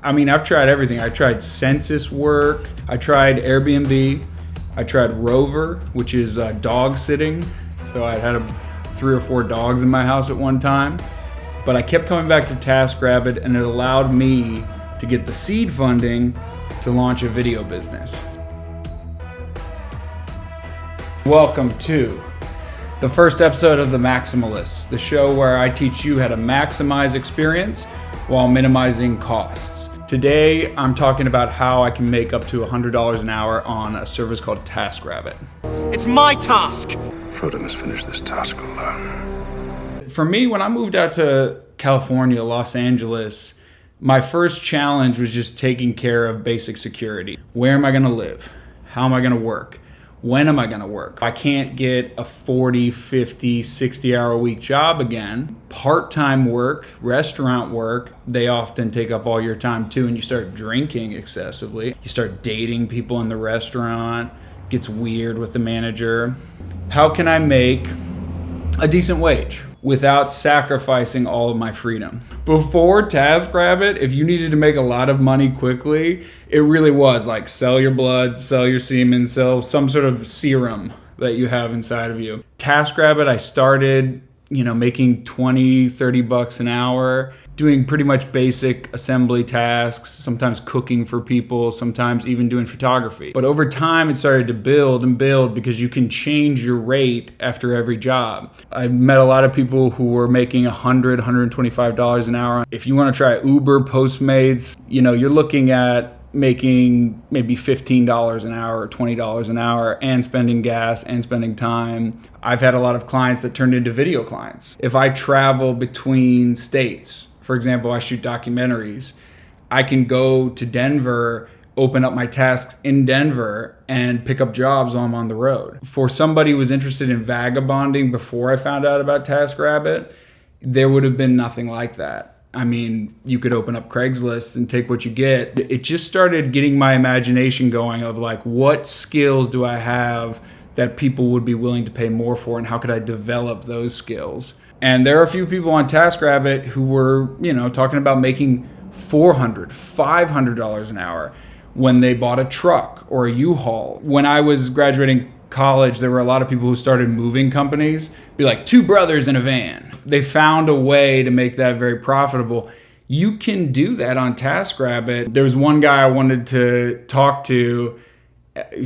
I mean, I've tried everything. I tried census work. I tried Airbnb. I tried Rover, which is dog sitting. So I had 3 or 4 dogs in my house at one time. But I kept coming back to TaskRabbit, and it allowed me to get the seed funding to launch a video business. Welcome to the first episode of the Maximalists, the show where I teach you how to maximize experience while minimizing costs. Today, I'm talking about how I can make up to $100 an hour on a service called TaskRabbit. It's my task. Frodo must finish this task alone. For me, when I moved out to California, Los Angeles, my first challenge was just taking care of basic security. Where am I gonna live? How am I gonna work? When am I gonna work? I can't get a 40, 50, 60 hour a week job again. Part-time work, restaurant work, they often take up all your time too, and you start drinking excessively. You start dating people in the restaurant, gets weird with the manager. How can I make a decent wage without sacrificing all of my freedom? Before TaskRabbit, if you needed to make a lot of money quickly, it really was like sell your blood, sell your semen, sell some sort of serum that you have inside of you. TaskRabbit, I started, making 20, 30 bucks an hour, doing pretty much basic assembly tasks, sometimes cooking for people, sometimes even doing photography. But over time, it started to build and build because you can change your rate after every job. I met a lot of people who were making $100, $125 an hour. If you want to try Uber, Postmates, you're looking at making maybe $15 an hour or $20 an hour and spending gas and spending time. I've had a lot of clients that turned into video clients. If I travel between states, for example, I shoot documentaries, I can go to Denver, open up my tasks in Denver, and pick up jobs while I'm on the road. For somebody who was interested in vagabonding before I found out about TaskRabbit, there would have been nothing like that. I mean, you could open up Craigslist and take what you get. It just started getting my imagination going of like, what skills do I have that people would be willing to pay more for, and how could I develop those skills? And there are a few people on TaskRabbit who were, talking about making $400, $500 an hour when they bought a truck or a Uhaul. When I was graduating college, there were a lot of people who started moving companies, be like 2 brothers in a van. They found a way to make that very profitable. You can do that on TaskRabbit. There was one guy I wanted to talk to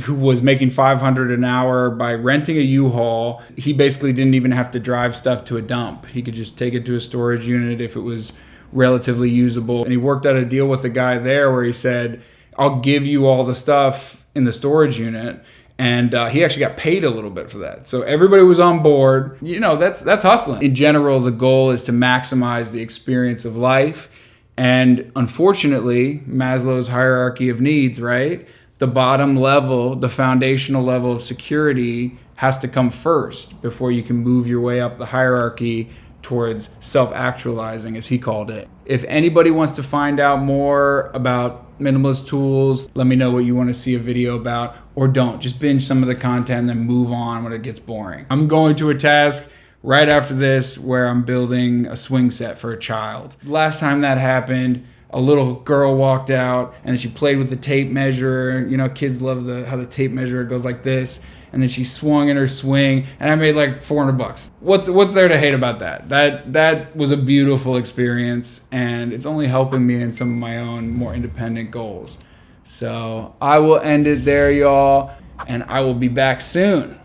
who was making $500 an hour by renting a U-Haul. He basically didn't even have to drive stuff to a dump. He could just take it to a storage unit if it was relatively usable. And he worked out a deal with a guy there where he said, I'll give you all the stuff in the storage unit. And he actually got paid a little bit for that. So everybody was on board. That's hustling. In general, the goal is to maximize the experience of life. And unfortunately, Maslow's hierarchy of needs, right? The bottom level, the foundational level of security has to come first before you can move your way up the hierarchy towards self-actualizing, as he called it. If anybody wants to find out more about minimalist tools, let me know what you want to see a video about, or don't. Just binge some of the content and then move on when it gets boring. I'm going to a task right after this where I'm building a swing set for a child. Last time that happened, a little girl walked out and she played with the tape measure. Kids love how the tape measure goes like this. And then she swung in her swing, and I made like $400. What's there to hate about that? That was a beautiful experience, and it's only helping me in some of my own more independent goals. So I will end it there, y'all, and I will be back soon.